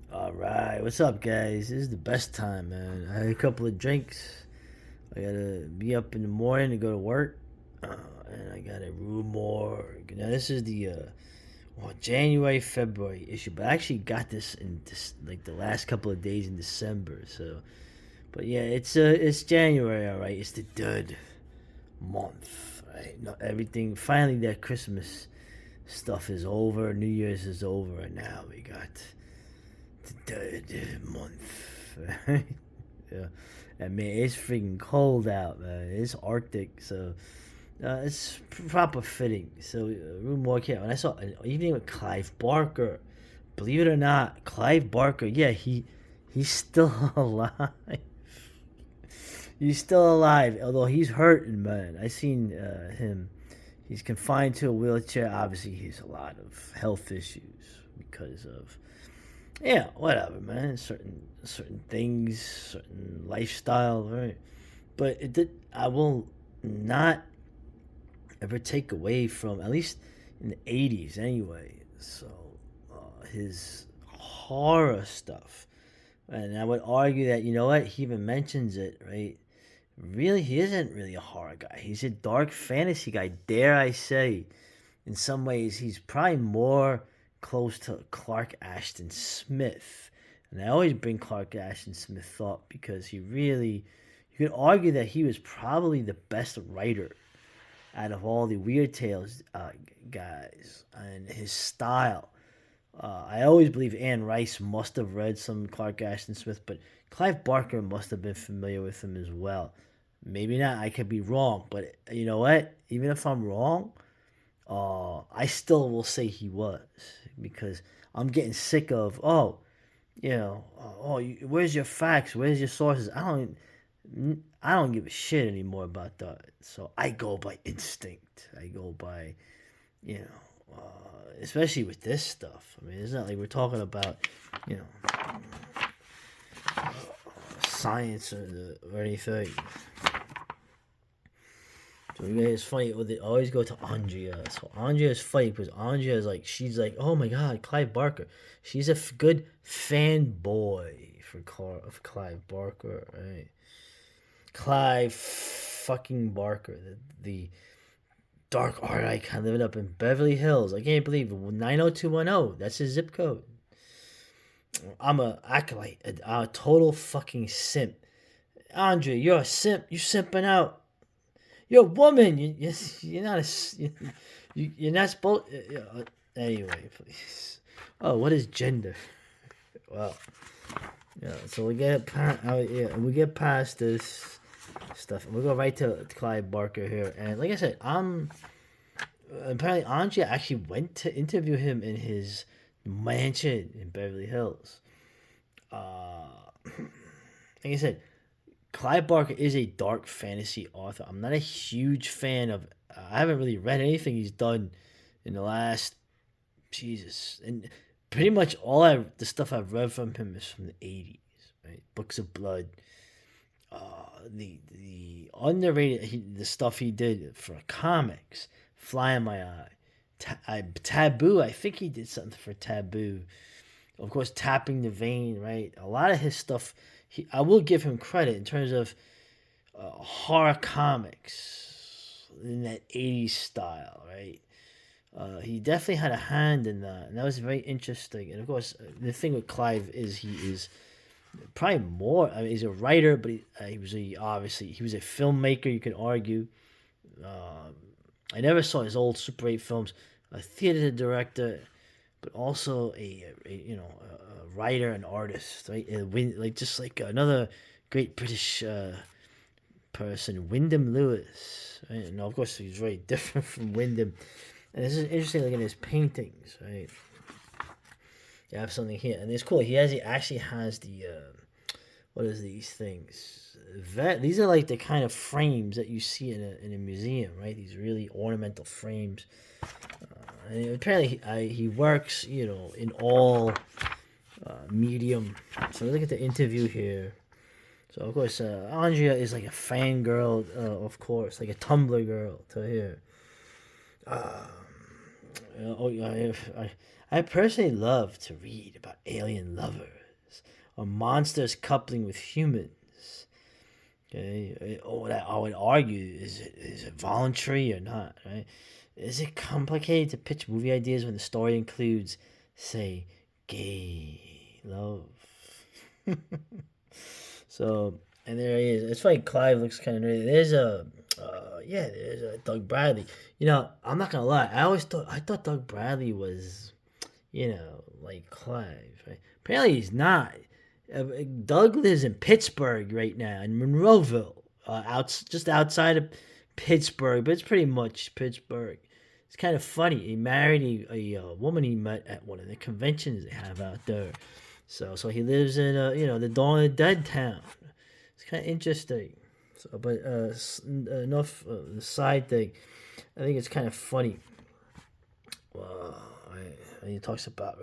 All right, what's up, guys? This is the best time, man. I had a couple of drinks. I gotta be up in the morning to go to work, and I got a room Morgue. Now this is the January February issue, but I actually got this in this like the last couple of days in December. So, but yeah, it's January, all right. It's the dud month, right? No, everything finally that Christmas stuff is over. New Year's is over, and now we got the month. Right? Yeah, and man, it's freaking cold out, man. It's Arctic, so it's proper fitting. So, room walk here, and I saw an evening with Clive Barker. Believe it or not, Clive Barker. Yeah, he's still alive. He's still alive, although he's hurting, man. I seen him. He's confined to a wheelchair. Obviously, he has a lot of health issues because of yeah, whatever, man. Certain things, certain lifestyle, right? But it did. I will not ever take away from at least in the '80s, anyway. So his horror stuff, and I would argue that you know what he even mentions it, right? Really, he isn't really a horror guy. He's a dark fantasy guy. Dare I say? In some ways, he's probably more close to Clark Ashton Smith. And I always bring Clark Ashton Smith up because he really, you could argue that he was probably the best writer out of all the Weird Tales guys. And his style. I always believe Anne Rice must have read some Clark Ashton Smith, but Clive Barker must have been familiar with him as well. Maybe not, I could be wrong, but you know what? Even if I'm wrong, I still will say he was because I'm getting sick of where's your facts? Where's your sources? I don't give a shit anymore about that. So I go by instinct. I go by you especially with this stuff. I mean, it's not like we're talking about you know science or anything. So it's funny. They always go to Andrea. So Andrea is funny because Andrea is like she's like, oh my god, Clive Barker. She's a good fanboy of Clive Barker, right? Clive fucking Barker, the dark art icon living up in Beverly Hills. I can't believe 90210. That's his zip code. I'm a acolyte, a total fucking simp. Andrea, you're a simp. You simping out. You're a woman. You're not you're not supposed. Anyway, please. Oh, what is gender? Well, yeah. So we get past this stuff. We go right to Clive Barker here, and like I said, I'm apparently Andrea actually went to interview him in his mansion in Beverly Hills. Like I said, Clive Barker is a dark fantasy author. I'm not a huge fan of. I haven't really read anything he's done in the last Jesus, and pretty much the stuff I've read from him is from the '80s, right? Books of Blood, the underrated the stuff he did for comics, Fly in My Eye, Taboo. I think he did something for Taboo. Of course, Tapping the Vein, right? A lot of his stuff. I will give him credit in terms of horror comics in that '80s style, right? He definitely had a hand in that, and that was very interesting. And of course, the thing with Clive is he is probably more. I mean, he's a writer, but he was obviously he was a filmmaker. You could argue. Uh, I never saw his old Super 8 films. A theater director, but also a writer and artist, right? Like just like another great British person, Wyndham Lewis. Right? And of course, he's very different from Wyndham. And this is interesting. Looking at his paintings, right? You have something here, and it's cool. He actually has the what is these things? These are like the kind of frames that you see in a museum, right? These really ornamental frames. And apparently he works, in all medium. So look at the interview here. So of course, Andrea is like a fangirl, of course, like a Tumblr girl to here. Oh, yeah, I personally love to read about alien lovers. or monsters coupling with humans. Okay, what I would argue is it voluntary or not? Right? Is it complicated to pitch movie ideas when the story includes, say, gay love? So, and there he is. It's funny. Clive looks kind of nerdy. There's a Doug Bradley. I'm not gonna lie. I thought Doug Bradley was, like Clive. Right? Apparently, he's not. Doug lives in Pittsburgh right now, in Monroeville, just outside of Pittsburgh, but it's pretty much Pittsburgh. It's kind of funny. He married a woman he met at one of the conventions they have out there. So he lives in the Dawn of the Dead town. It's kind of interesting. So, but enough the side thing. I think it's kind of funny. He talks about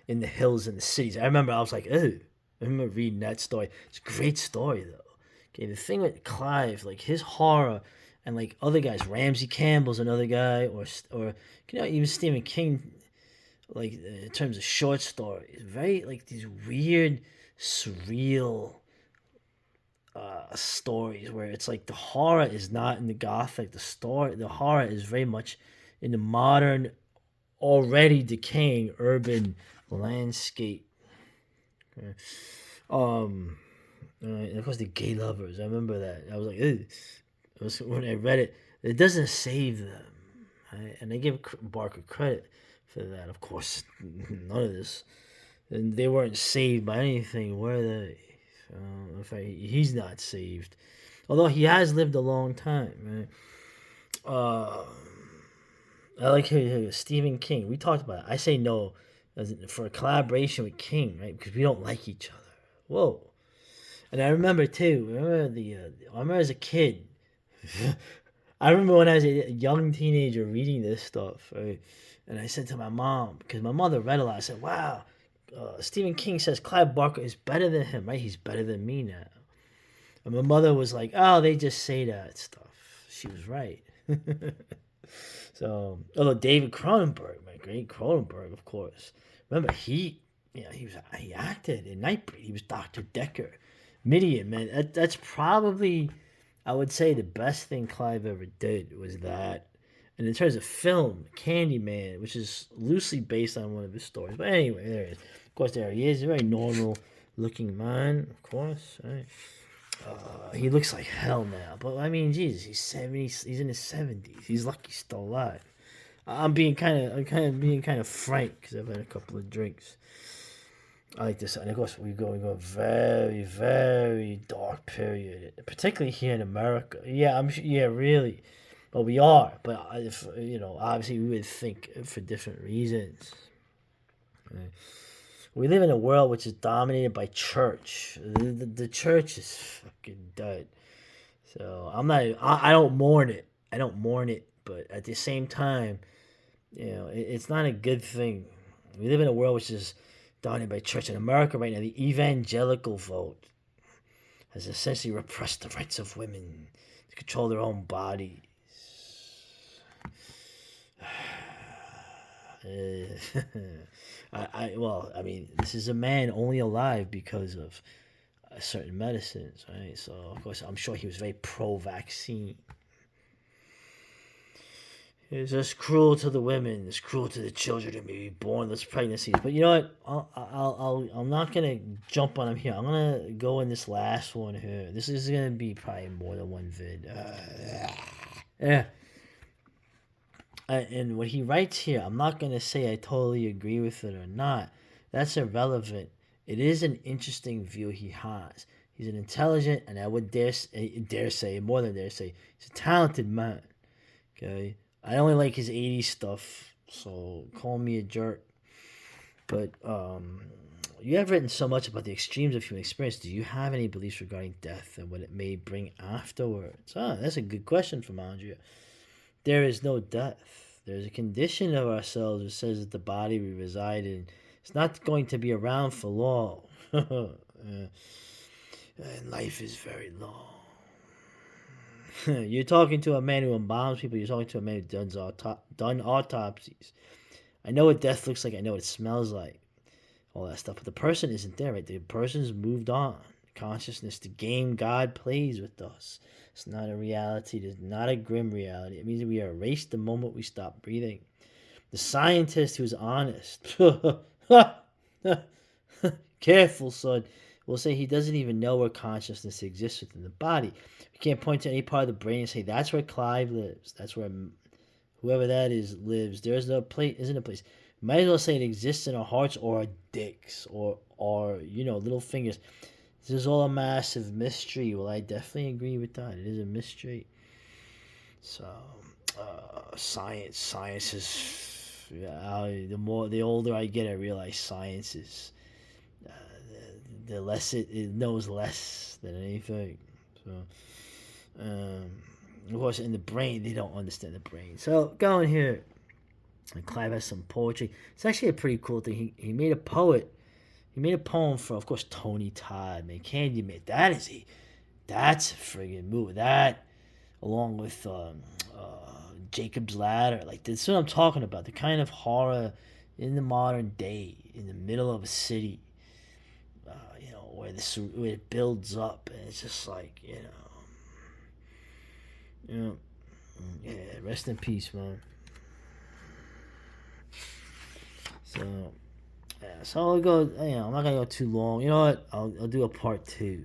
in the hills and the cities. I remember I was like, oh, I remember reading that story. It's a great story though. Okay, the thing with Clive, like his horror, and like other guys, Ramsey Campbell's another guy, or even Stephen King, like in terms of short stories, very like these weird, surreal stories where it's like the horror is not in the gothic. The horror is very much in the modern, already decaying urban landscape. Okay. And of course the gay lovers. I remember that. I was like, ew. It was when I read it. It doesn't save them, right? And I give Barker credit for that. Of course, none of this, and they weren't saved by anything, were they? In fact, he's not saved, although he has lived a long time, right? I like Stephen King. We talked about it. I say no for a collaboration with King, right? Because we don't like each other. Whoa. And I remember too. I remember as a kid. I remember when I was a young teenager reading this stuff, right? And I said to my mom, because my mother read a lot, I said, wow, Stephen King says Clive Barker is better than him, right? He's better than me now. And my mother was like, oh, they just say that stuff. She was right. So, although David Cronenberg, my great Cronenberg, of course. Remember, he acted in Nightbreed. He was Dr. Decker. Midian, man, that's probably, I would say, the best thing Clive ever did was that. And in terms of film, Candyman, which is loosely based on one of his stories. But anyway, there he is. Of course, there he is. A very normal-looking man, of course. Right? He looks like hell now. But, I mean, Jesus, he's 70. He's in his 70s. He's lucky he's still alive. I'm being kind of frank because I've had a couple of drinks. I like this, and of course we're going to a very, very dark period, particularly here in America. Yeah, I'm sure. Yeah, really. Well, we are, but if obviously we would think for different reasons. Right? We live in a world which is dominated by church. The church is fucking dead. So I'm not. I don't mourn it. I don't mourn it, but at the same time, it's not a good thing. We live in a world which is dominated by church. In America right now, the evangelical vote has essentially repressed the rights of women to control their own bodies. I mean, this is a man only alive because of certain medicines, right? So, of course, I'm sure he was very pro-vaccine. It's just cruel to the women. It's cruel to the children to be born with pregnancies. But you know what? I'm not gonna jump on him here. I'm gonna go in this last one here. This is gonna be probably more than one vid. Yeah. And what he writes here, I'm not gonna say I totally agree with it or not. That's irrelevant. It is an interesting view he has. He's an intelligent, and I would dare say, more than dare say, he's a talented man. Okay. I only like his 80s stuff, so call me a jerk. But you have written so much about the extremes of human experience. Do you have any beliefs regarding death and what it may bring afterwards? That's a good question from Andrea. There is no death. There's a condition of ourselves that says that the body we reside in is not going to be around for long. And life is very long. You're talking to a man who embalms people. You're talking to a man who's done autopsies. I know what death looks like. I know what it smells like. all that stuff. But the person isn't there, right? The person's moved on. Consciousness, the game God plays with us. It's not a reality. It's not a grim reality. It means we are erased the moment we stop breathing. The scientist who's honest, careful, son, will say he doesn't even know where consciousness exists within the body. We can't point to any part of the brain and say that's where Clive lives. That's where whoever that is lives. There is no place. Isn't a place. Might as well say it exists in our hearts or our dicks or little fingers. This is all a massive mystery. Well, I definitely agree with that. It is a mystery. So, science is. The older I get, I realize science is. The less it knows less than anything. So, of course, in the brain, they don't understand the brain. So, going here, and Clive has some poetry. It's actually a pretty cool thing. He made a poet. He made a poem for, of course, Tony Todd, man. Candyman. That's a friggin' movie. That, along with Jacob's Ladder, like that's what I'm talking about. The kind of horror in the modern day, in the middle of a city, where it builds up, and it's just like yeah. Rest in peace, man. So. Yeah, so I'll go. I'm not gonna go too long. You know what? I'll do a part 2.